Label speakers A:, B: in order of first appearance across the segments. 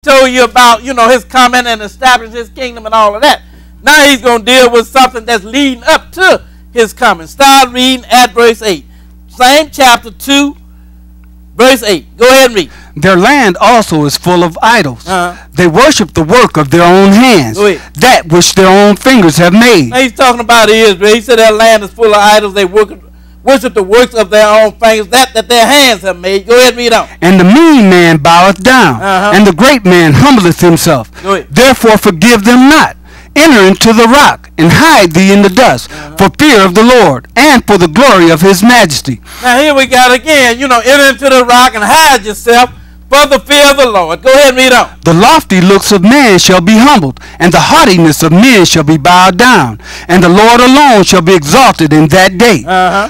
A: told you about, his coming and establish his kingdom and all of that. Now he's going to deal with something that's leading up to his coming. Start reading at verse 8. Same chapter 2, verse 8. Go ahead and read.
B: Their land also is full of idols. They worship the work of their own hands, that which their own fingers have made.
A: Now he's talking about Israel. He said their land is full of idols. They worship the works of their own fingers, that their hands have made. Go ahead and read on.
B: And the mean man boweth down, and the great man humbleth himself. Therefore forgive them not. Enter into the rock, and hide thee in the dust, for fear of the Lord, and for the glory of his majesty.
A: Now here we got again, enter into the rock and hide yourself for the fear of the Lord. Go ahead and read on.
B: The lofty looks of man shall be humbled, and the haughtiness of men shall be bowed down, and the Lord alone shall be exalted in that day.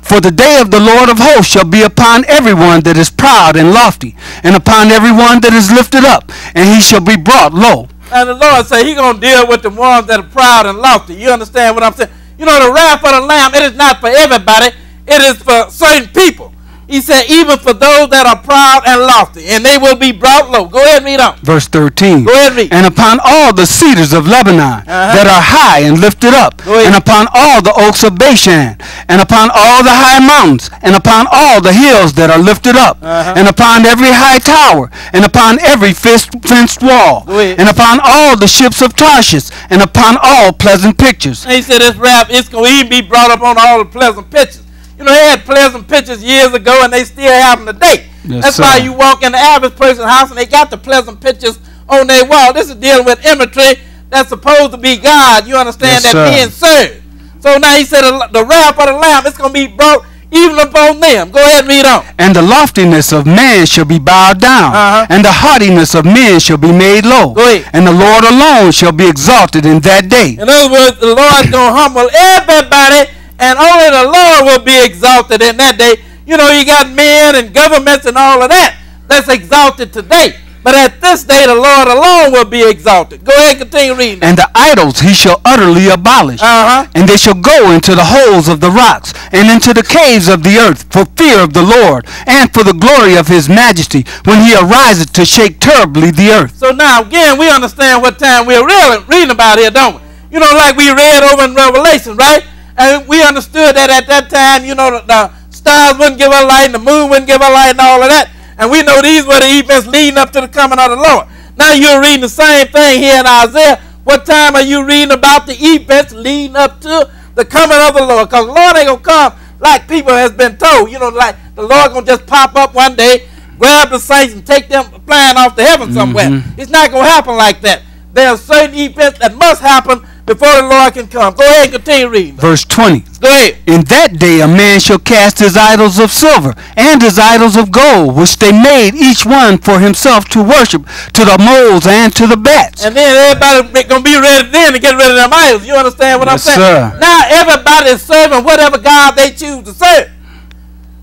B: For the day of the Lord of hosts shall be upon everyone that is proud and lofty, and upon everyone that is lifted up, and he shall be brought low.
A: And the Lord said he's going to deal with the ones that are proud and lofty. You understand what I'm saying? The wrath of the Lamb, it is not for everybody. It is for certain people. He said, even for those that are proud and lofty, and they will be brought low. Go ahead and read on.
B: Verse 13.
A: Go ahead and read.
B: And upon all the cedars of Lebanon that are high and lifted up, and upon all the oaks of Bashan, and upon all the high mountains, and upon all the hills that are lifted up, and upon every high tower, and upon every fenced wall, and upon all the ships of Tarshish, and upon all pleasant pictures.
A: And he said this wrath, it's going to even be brought up on all the pleasant pictures. They had pleasant pictures years ago, and they still have them today. That's why you walk in the average person's house, and they got the pleasant pictures on their wall. This is dealing with imagery that's supposed to be God. You understand that being served. So now he said the wrath of the Lamb, it's going to be brought even upon them. Go ahead and read on.
B: And the loftiness of man shall be bowed down, and the haughtiness of men shall be made low.
A: Go ahead.
B: And the Lord alone shall be exalted in that day.
A: In other words, the Lord's going to humble everybody, and only the Lord will be exalted in that day. You got men and governments and all of that that's exalted today. But at this day, the Lord alone will be exalted. Go ahead and continue reading.
B: And the idols he shall utterly abolish. And they shall go into the holes of the rocks, and into the caves of the earth, for fear of the Lord, and for the glory of his majesty, when he ariseth to shake terribly the earth.
A: So now, again, we understand what time we're really reading about here, don't we? Like we read over in Revelation, right? And we understood that at that time, the stars wouldn't give a light, and the moon wouldn't give a light, and all of that. And we know these were the events leading up to the coming of the Lord. Now you're reading the same thing here in Isaiah. What time are you reading about the events leading up to the coming of the Lord? Because the Lord ain't going to come like people has been told. Like the Lord going to just pop up one day, grab the saints, and take them flying off to heaven somewhere. It's not going to happen like that. There are certain events that must happen before the Lord can come. Go ahead and continue reading.
B: Verse 20.
A: Go ahead.
B: In that day a man shall cast his idols of silver and his idols of gold, which they made each one for himself to worship, to the moles and to the bats.
A: And then everybody going to be ready then to get rid of them idols. You understand what I'm saying?
B: Sir.
A: Now everybody is serving whatever God they choose to serve.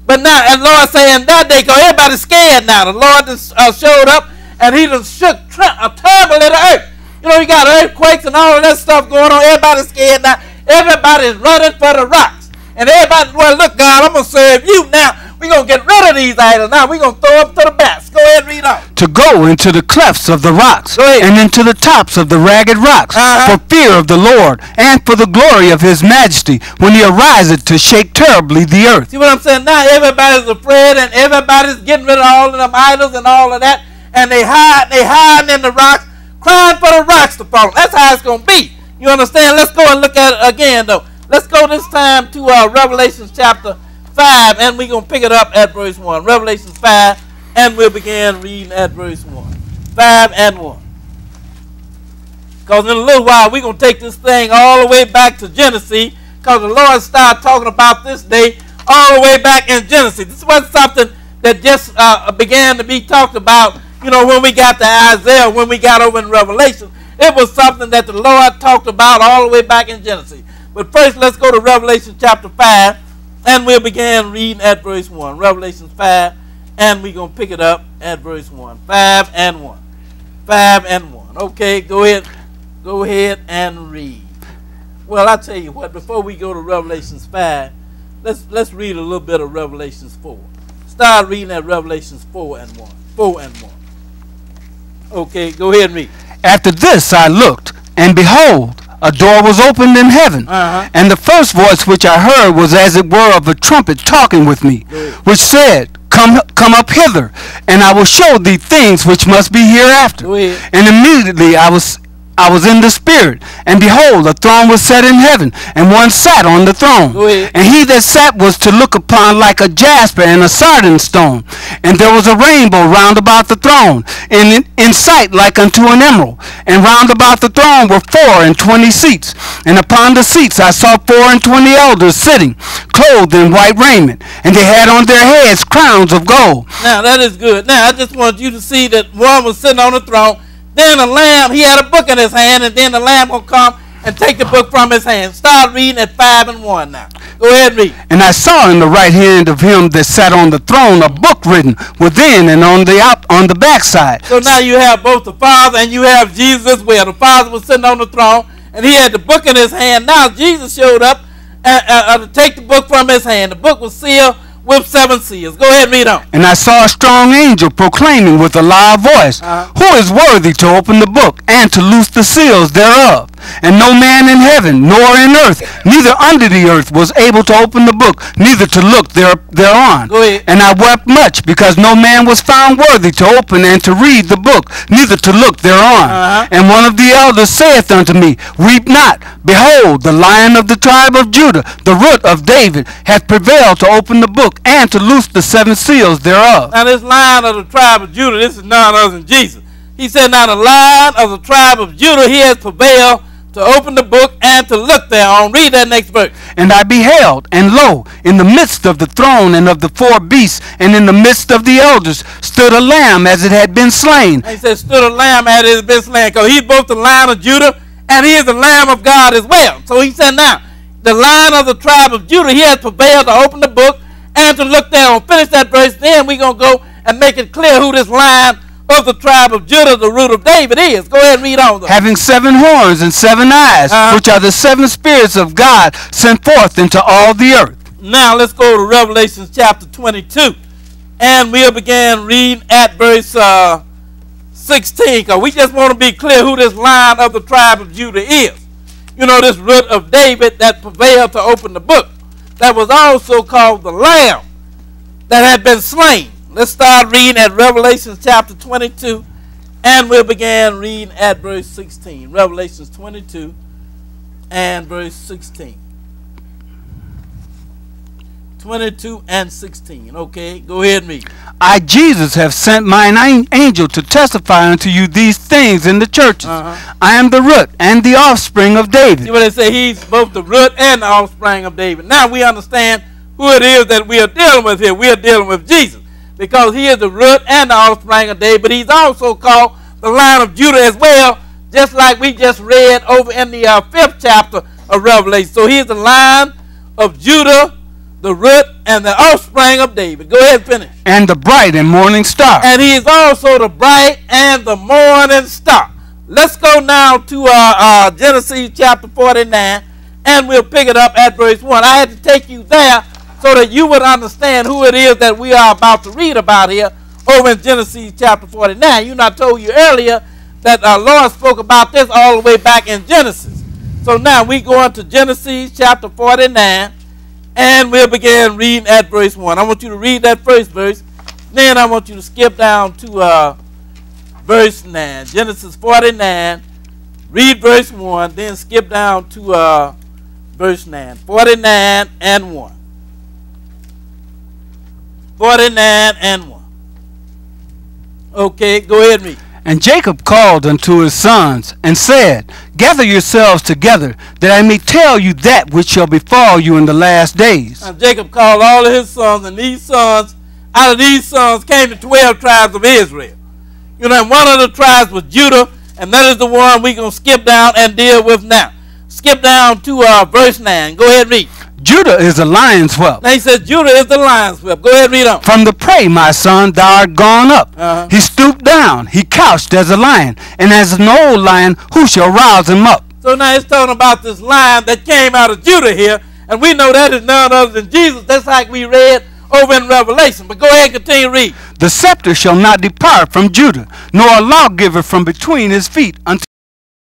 A: But now, and Lord say in that day, because everybody's scared now. The Lord just showed up, and he just shook a terrible little earth. You got earthquakes and all of that stuff going on. Everybody's scared now. Everybody's running for the rocks. And everybody, well, look, God, I'm going to serve you now. We're going to get rid of these idols. Now we're going to throw them to the bats. Go ahead and read on.
B: To go into the clefts of the rocks, and into the tops of the ragged rocks, for fear of the Lord, and for the glory of his majesty, when he ariseth to shake terribly the earth.
A: See what I'm saying? Now everybody's afraid, and everybody's getting rid of all of them idols and all of that. And they hiding in the rocks, crying for the rocks to fall. That's how it's going to be. You understand? Let's go and look at it again, though. Let's go this time to Revelation chapter 5, and we're going to pick it up at verse 1. Revelation 5, and we'll begin reading at verse 1. 5 and 1. Because in a little while, we're going to take this thing all the way back to Genesis, because the Lord started talking about this day all the way back in Genesis. This wasn't something that just began to be talked about, when we got to Isaiah, when we got over in Revelation. It was something that the Lord talked about all the way back in Genesis. But first, let's go to Revelation chapter 5, and we'll begin reading at verse 1. Revelation 5, and we're going to pick it up at verse 1. 5 and 1. 5 and 1. Okay, go ahead and read. Well, I'll tell you what, before we go to Revelation 5, let's read a little bit of Revelation 4. Start reading at Revelation 4 and 1. 4 and 1. Okay, go ahead and read.
B: After this I looked, and behold, a door was opened in heaven. And the first voice which I heard was as it were of a trumpet talking with me, which said, Come up hither, and I will show thee things which must be hereafter. And immediately I was in the spirit, and behold, a throne was set in heaven, and one sat on the throne. And he that sat was to look upon like a jasper and a sardine stone. And there was a rainbow round about the throne, and in sight like unto an emerald. And round about the throne were 24 seats. And upon the seats I saw 24 elders sitting, clothed in white raiment, and they had on their heads crowns of gold.
A: Now that is good. Now I just want you to see that one was sitting on the throne. Then the Lamb, he had a book in his hand, and then the Lamb will come and take the book from his hand. Start reading at 5 and 1 now. Go ahead and read.
B: And I saw in the right hand of him that sat on the throne a book written within and on the backside.
A: So now you have both the Father and you have Jesus, where the Father was sitting on the throne, and he had the book in his hand. Now Jesus showed up to take the book from his hand. The book was sealed with 7 seals. Go ahead and read on.
B: And I saw a strong angel proclaiming with a loud voice, Who is worthy to open the book and to loose the seals thereof? And no man in heaven, nor in earth, neither under the earth, was able to open the book, neither to look thereon.
A: Go ahead.
B: And I wept much, because no man was found worthy to open and to read the book, neither to look thereon. And one of the elders saith unto me, Weep not. Behold, the Lion of the tribe of Judah, the Root of David, hath prevailed to open the book and to loose the 7 seals thereof.
A: Now this Lion of the tribe of Judah, this is none other than Jesus. He said, now the Lion of the tribe of Judah, he has prevailed to open the book and to look thereon. Read that next verse.
B: And I beheld, and lo, in the midst of the throne and of the 4 beasts, and in the midst of the elders, stood a lamb as it had been slain.
A: And he said, stood a lamb as it had been slain, because he's both the Lion of Judah and he is the Lamb of God as well. So he said, now, the Lion of the tribe of Judah, he has prevailed to open the book and to look thereon. Finish that verse, then we're going to go and make it clear who this Lion of the tribe of Judah, the Root of David, is. Go ahead and read on.
B: Having 7 horns and 7 eyes, which are the 7 spirits of God sent forth into all the earth.
A: Now let's go to Revelation chapter 22. And we'll begin reading at verse 16, because we just want to be clear who this Lion of the tribe of Judah is. You know, this Root of David that prevailed to open the book, that was also called the Lamb that had been slain. Let's start reading at Revelation chapter 22, and we'll begin reading at verse 16. Revelation 22 and verse 16. 22 and 16. Okay, go ahead and read.
B: I, Jesus, have sent mine angel to testify unto you these things in the churches. I am the root and the offspring of David.
A: See what they say? He's both the root and the offspring of David. Now we understand who it is that we are dealing with here. We are dealing with Jesus, because he is the root and the offspring of David. But he's also called the Lion of Judah as well, just like we just read over in the 5th chapter of Revelation. So he is the Lion of Judah, the root and the offspring of David. Go ahead and finish.
B: And the bright and morning star.
A: And he is also the bright and the morning star. Let's go now to Genesis chapter 49, and we'll pick it up at verse 1. I had to take you there so that you would understand who it is that we are about to read about here over in Genesis chapter 49. You know, I told you earlier that our Lord spoke about this all the way back in Genesis. So now we go into Genesis chapter 49, and we'll begin reading at verse 1. I want you to read that first verse. Then I want you to skip down to verse 9. Genesis 49, read verse 1, then skip down to verse 9. 49 and 1. 49 and 1. Okay, go ahead and read.
B: And Jacob called unto his sons, and said, Gather yourselves together, that I may tell you that which shall befall you in the last days.
A: And Jacob called all of his sons, and these sons, out of these sons came the 12 tribes of Israel. You know, and one of the tribes was Judah, and that is the one we're going to skip down and deal with now. Skip down to verse 9. Go ahead and read.
B: Judah is a lion's whelp.
A: Now he says Judah is the lion's whelp. Go ahead and read on.
B: From the prey, my son, thou art gone up. He stooped down. He couched as a lion. And as an old lion, who shall rouse him up?
A: So now it's talking about this lion that came out of Judah here. And we know that is none other than Jesus. That's like we read over in Revelation. But go ahead and continue to read.
B: The scepter shall not depart from Judah, nor a lawgiver from between his feet, until